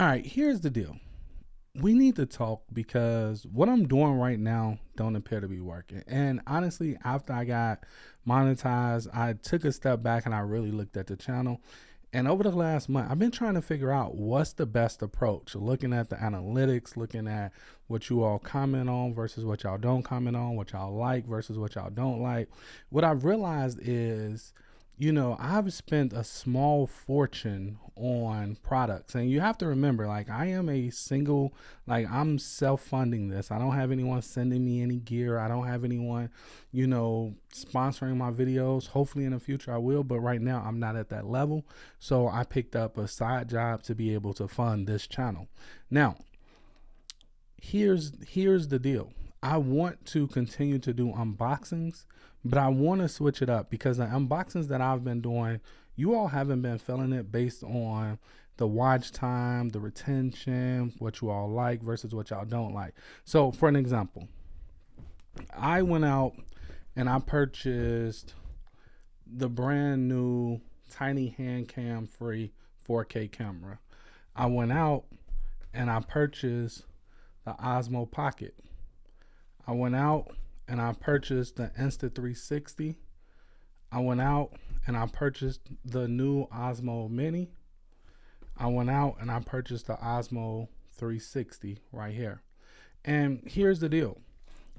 All right, here's the deal. We need to talk because what I'm doing right now don't appear to be working. And honestly, after I got monetized, I took a step back and I really looked at the channel. And over the last month, I've been trying to figure out what's the best approach. Looking at the analytics, looking at what you all comment on versus what y'all don't comment on, what y'all like versus what y'all don't like. What I've realized is, I've spent a small fortune on products. And you have to remember, like, I am a single, like, I'm self funding this. I don't have anyone sending me any gear. I don't have anyone, sponsoring my videos. Hopefully in the future I will, but right now I'm not at that level. So I picked up a side job to be able to fund this channel. Now, here's the deal. I want to continue to do unboxings, but I want to switch it up because the unboxings that I've been doing, you all haven't been feeling it based on the watch time, the retention, what you all like versus what y'all don't like. So for an example, I went out and I purchased the brand new tiny hand cam free 4K camera. I went out and I purchased the Osmo Pocket. I went out and I purchased the Insta360. I went out and I purchased the new Osmo Mini. I went out and I purchased the Osmo 360 right here. And here's the deal.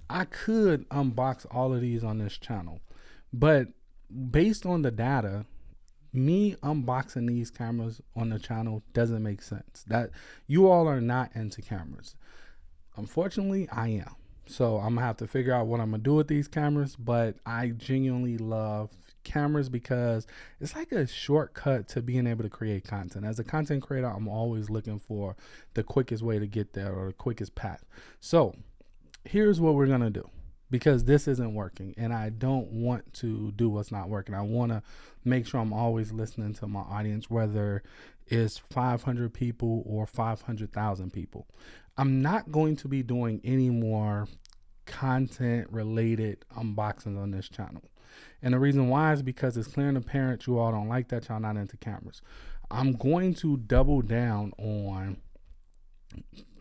I could unbox all of these on this channel, but based on the data, me unboxing these cameras on the channel doesn't make sense. That you all are not into cameras. Unfortunately, I am. So I'm gonna have to figure out what I'm gonna do with these cameras, but I genuinely love cameras because it's like a shortcut to being able to create content. As a content creator, I'm always looking for the quickest way to get there or the quickest path. So here's what we're gonna do, because this isn't working and I don't want to do what's not working. I want to make sure I'm always listening to my audience, whether it's 500 people or 500,000 people. I'm not going to be doing any more content related unboxings on this channel. And the reason why is because it's clear and apparent you all don't like that, y'all not into cameras. I'm going to double down on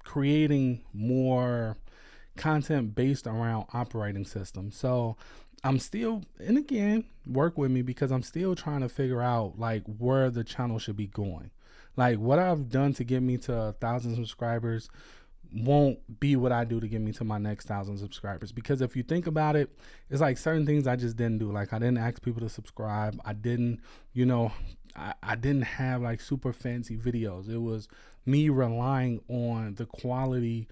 creating more content based around operating systems. So I'm still, and again, work with me because I'm still trying to figure out like where the channel should be going. Like what I've done to get me to 1,000 subscribers won't be what I do to get me to my next 1,000 subscribers. Because if you think about it, it's like certain things I just didn't do. Like I didn't ask people to subscribe. I didn't, I didn't have like super fancy videos. It was me relying on the quality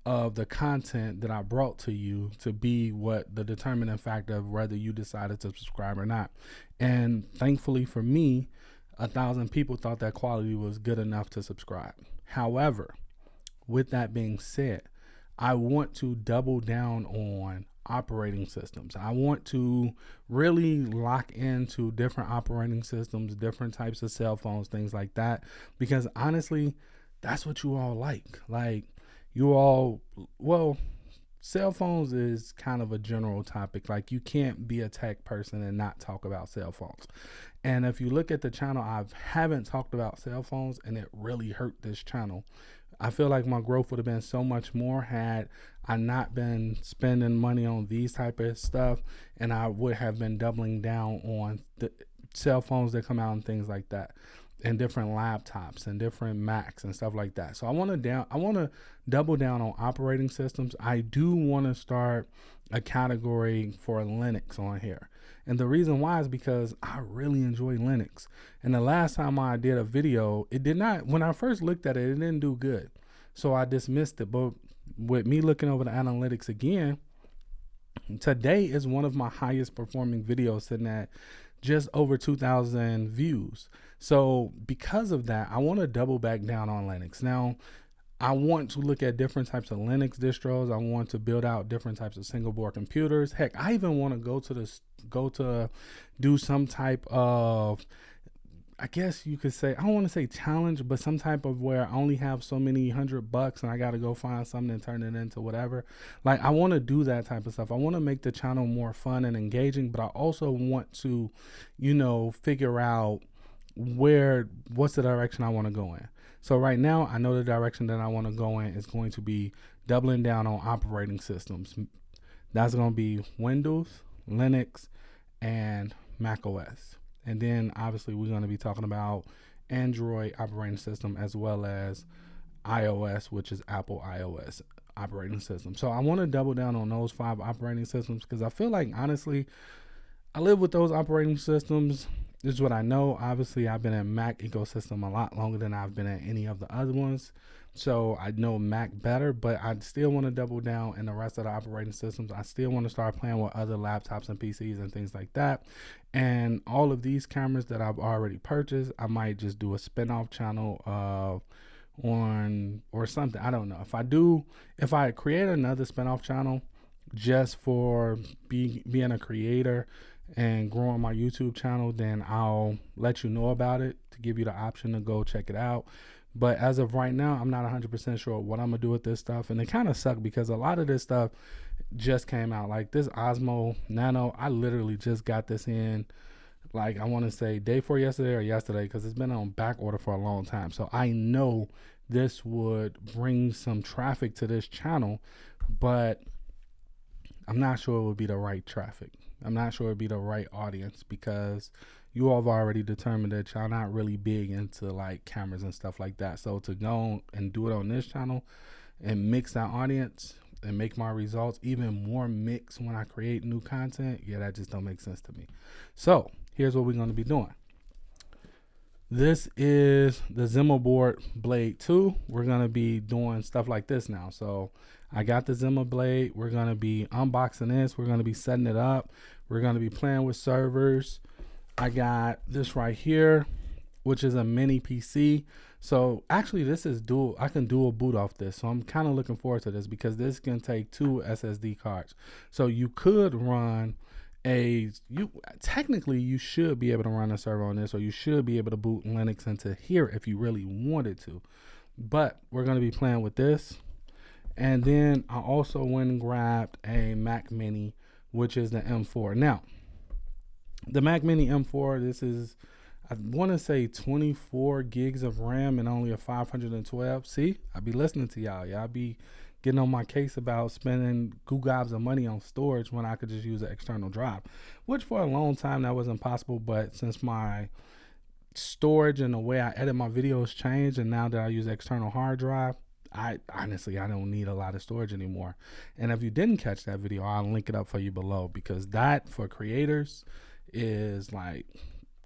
of the content that I brought to you to be what the determining factor of whether you decided to subscribe or not. And thankfully for me, 1,000 people thought that quality was good enough to subscribe. However, with that being said, I want to double down on operating systems. I want to really lock into different operating systems, different types of cell phones, things like that, because honestly, that's what you all like. Like you all, well, cell phones is kind of a general topic. Like you can't be a tech person and not talk about cell phones. And if you look at the channel, I haven't talked about cell phones and it really hurt this channel. I feel like my growth would have been so much more had I not been spending money on these type of stuff, and I would have been doubling down on the cell phones that come out and things like that, and different laptops and different Macs and stuff like that. So I want to double down on operating systems. I do want to start a category for Linux on here. And the reason why is because I really enjoy Linux. And the last time I did a video, it did not, when I first looked at it, it didn't do good. So I dismissed it. But with me looking over the analytics again, today is one of my highest performing videos, sitting at just over 2,000 views. So because of that, I want to double back down on Linux. Now, I want to look at different types of Linux distros. I want to build out different types of single board computers. Heck, I even want to do some type of, I guess you could say, I don't want to say challenge, but some type of where I only have so many $100 and I got to go find something and turn it into whatever. Like I want to do that type of stuff. I want to make the channel more fun and engaging, but I also want to, figure out what's the direction I want to go in. So right now, I know the direction that I want to go in is going to be doubling down on operating systems. That's going to be Windows, Linux, and Mac OS. And then obviously we're going to be talking about Android operating system as well as iOS, which is Apple iOS operating system. So I want to double down on those 5 operating systems because I feel like, honestly, I live with those operating systems. This is what I know. Obviously, I've been in Mac ecosystem a lot longer than I've been at any of the other ones. So I know Mac better, but I still want to double down in the rest of the operating systems. I still want to start playing with other laptops and PCs and things like that. And all of these cameras that I've already purchased, I might just do a spin-off channel on or something. I don't know. If I create another spin-off channel just for being a creator and growing my YouTube channel, then I'll let you know about it to give you the option to go check it out. But as of right now, I'm not 100% sure what I'm going to do with this stuff. And it kind of sucked because a lot of this stuff just came out. Like this Osmo Nano, I literally just got this in, like, I want to say day before yesterday or yesterday, because it's been on back order for a long time. So I know this would bring some traffic to this channel, but I'm not sure it would be the right traffic. I'm not sure it'd be the right audience because you all have already determined that y'all not really big into like cameras and stuff like that. So to go and do it on this channel and mix that audience and make my results even more mixed when I create new content, yeah, that just don't make sense to me. So here's what we're going to be doing. This is the Zimaboard Blade 2. We're going to be doing stuff like this now. So I got the Zima Blade. We're going to be unboxing this. We're going to be setting it up. We're going to be playing with servers. I got this right here, which is a mini PC. So actually this is dual. I can dual boot off this. So I'm kind of looking forward to this because this can take 2 SSD cards. So you could run technically you should be able to run a server on this, or you should be able to boot Linux into here if you really wanted to. But we're going to be playing with this. And then I also went and grabbed a Mac Mini, which is the M4. Now, the Mac Mini M4, this is, I want to say 24 gigs of RAM and only a 512. See, I be listening to y'all. Y'all be getting on my case about spending goo gobs of money on storage when I could just use an external drive, which for a long time that wasn't possible. But since my storage and the way I edit my videos changed, and now that I use external hard drive, I don't need a lot of storage anymore. And if you didn't catch that video, I'll link it up for you below, because that for creators is like,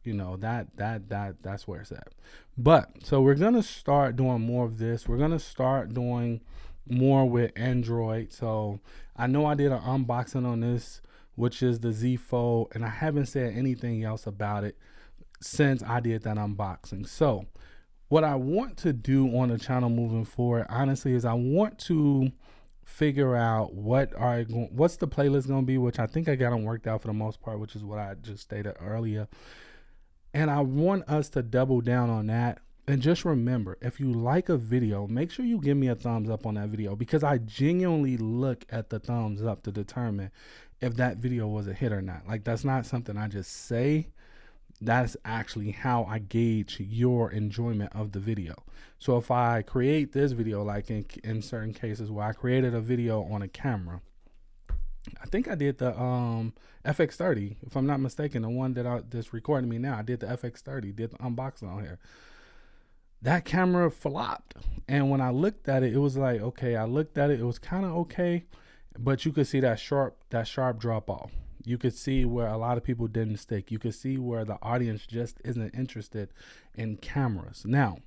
you know, that's where it's at. But so we're gonna start doing more of this. We're gonna start doing more with Android. So I know I did an unboxing on this, which is the Z Fold, and I haven't said anything else about it since I did that unboxing. So what I want to do on the channel moving forward, honestly, is I want to figure out what's the playlist going to be, which I think I got them worked out for the most part, which is what I just stated earlier. And I want us to double down on that. And just remember, if you like a video, make sure you give me a thumbs up on that video, because I genuinely look at the thumbs up to determine if that video was a hit or not. Like, that's not something I just say. That's actually how I gauge your enjoyment of the video. So if I create this video, like in certain cases where I created a video on a camera, I think I did the FX30, if I'm not mistaken, the one that's recording me now. I did the FX30, did the unboxing on here. That camera flopped, and when I looked at it, it was like, okay, I looked at it, it was kind of okay, but you could see that sharp drop off. You could see where a lot of people didn't stick. You could see where the audience just isn't interested in cameras. Now,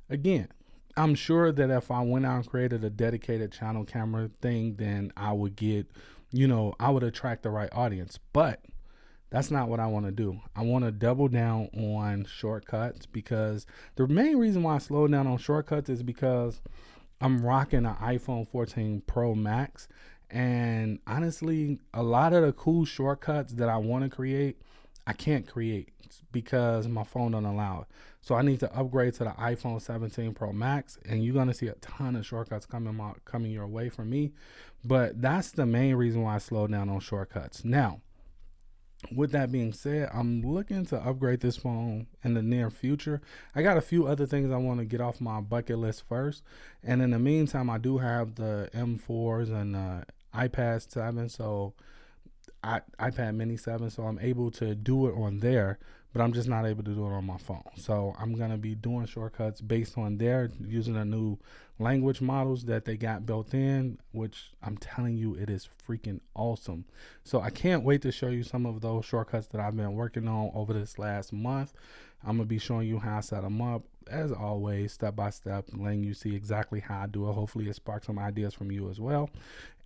again, I'm sure that if I went out and created a dedicated channel camera thing, then I would get, I would attract the right audience. But that's not what I want to do. I want to double down on shortcuts, because the main reason why I slowed down on shortcuts is because I'm rocking an iPhone 14 Pro Max. And honestly, a lot of the cool shortcuts that I want to create, I can't create because my phone don't allow it. So I need to upgrade to the iPhone 17 Pro Max, and you're going to see a ton of shortcuts coming your way from me. But that's the main reason why I slowed down on shortcuts. Now, With that being said, I'm looking to upgrade this phone in the near future. I got a few other things I want to get off my bucket list first, and in the meantime, I do have the M4s and iPad 7, so iPad Mini 7, so I'm able to do it on there, but I'm just not able to do it on my phone. So I'm gonna be doing shortcuts based on there, using the new language models that they got built in, which I'm telling you, it is freaking awesome. So I can't wait to show you some of those shortcuts that I've been working on over this last month. I'm gonna be showing you how I set them up, as always, step by step, letting you see exactly how I do it. Hopefully it sparks some ideas from you as well.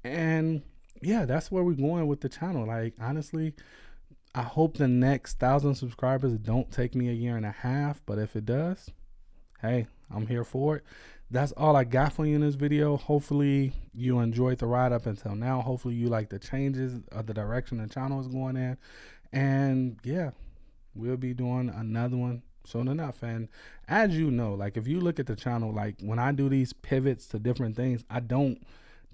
And yeah, that's where we're going with the channel. Like, honestly, I hope the next 1,000 subscribers don't take me a year and a half, but if it does, hey, I'm here for it. That's all I got for you in this video. Hopefully you enjoyed the ride up until now. Hopefully you like the changes of the direction the channel is going in. And yeah, we'll be doing another one soon enough. And as you know, like, if you look at the channel, like when I do these pivots to different things, I don't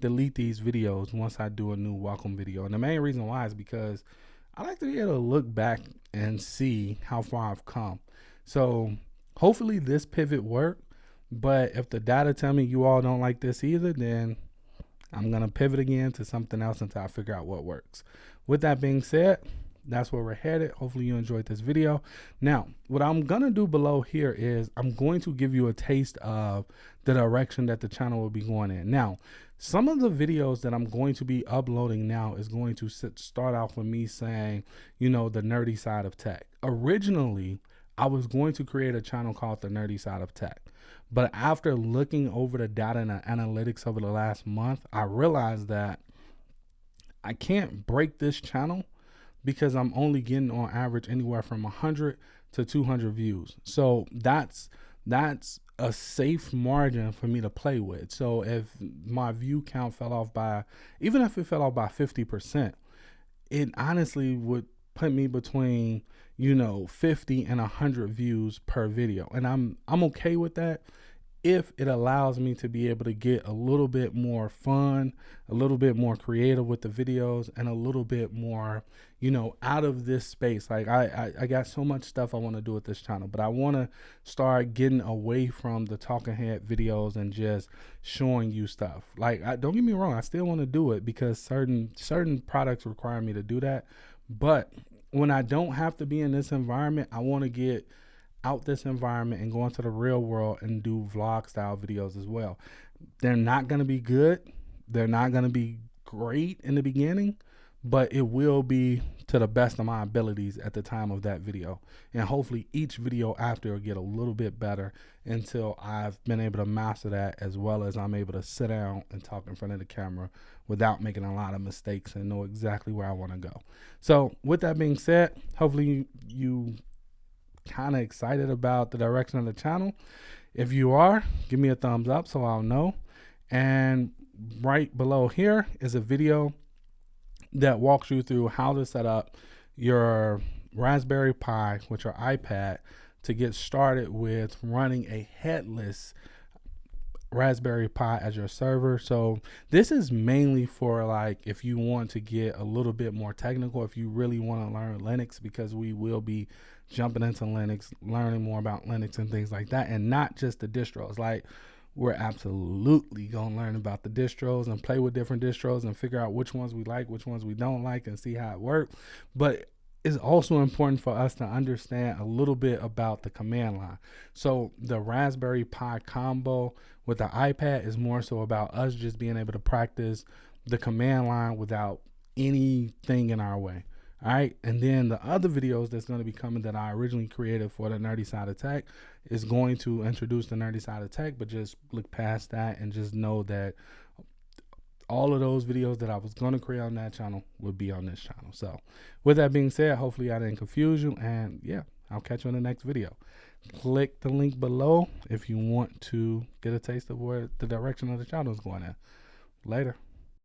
delete these videos once I do a new welcome video. And the main reason why is because I like to be able to look back and see how far I've come. So hopefully this pivot worked, but if the data tell me you all don't like this either, then I'm gonna pivot again to something else until I figure out what works. With that being said, that's where we're headed. Hopefully you enjoyed this video. Now, what I'm gonna do below here is I'm going to give you a taste of the direction that the channel will be going in. Now, some of the videos that I'm going to be uploading now is going to start off with me saying, you know, the nerdy side of tech. Originally, I was going to create a channel called the nerdy side of tech. But after looking over the data and the analytics over the last month, I realized that I can't break this channel because I'm only getting on average anywhere from 100 to 200 views. So that's a safe margin for me to play with. So if my view count fell off by, even if it fell off by 50%, it honestly would put me between, you know, 50 and 100 views per video. And I'm okay with that if it allows me to be able to get a little bit more fun, a little bit more creative with the videos, and a little bit more, you know, out of this space. Like I got so much stuff I want to do with this channel, but I want to start getting away from the talking head videos and just showing you stuff. Like, don't get me wrong, I still want to do it because certain products require me to do that. But when I don't have to be in this environment, I want to get out this environment and go into the real world and do vlog style videos as well. They're not going to be good. They're not going to be great in the beginning, but it will be to the best of my abilities at the time of that video. And hopefully each video after will get a little bit better until I've been able to master that, as well as I'm able to sit down and talk in front of the camera without making a lot of mistakes and know exactly where I want to go. So with that being said, hopefully you kind of excited about the direction of the channel. If you are, give me a thumbs up so I'll know. And right below here is a video that walks you through how to set up your Raspberry Pi with your iPad to get started with running a headless Raspberry Pi as your server. So this is mainly for, like, if you want to get a little bit more technical, if you really want to learn Linux, because we will be jumping into Linux, learning more about Linux and things like that, and not just the distros. Like, we're absolutely gonna learn about the distros and play with different distros and figure out which ones we like, which ones we don't like, and see how it works. But it's also important for us to understand a little bit about the command line. So the Raspberry Pi combo with the iPad is more so about us just being able to practice the command line without anything in our way. All right. And then the other videos that's going to be coming that I originally created for the nerdy side of tech is going to introduce the nerdy side of tech, but just look past that and just know that all of those videos that I was going to create on that channel would be on this channel. So with that being said, hopefully I didn't confuse you, and yeah, I'll catch you in the next video. Click the link below if you want to get a taste of where the direction of the channel is going in. Later.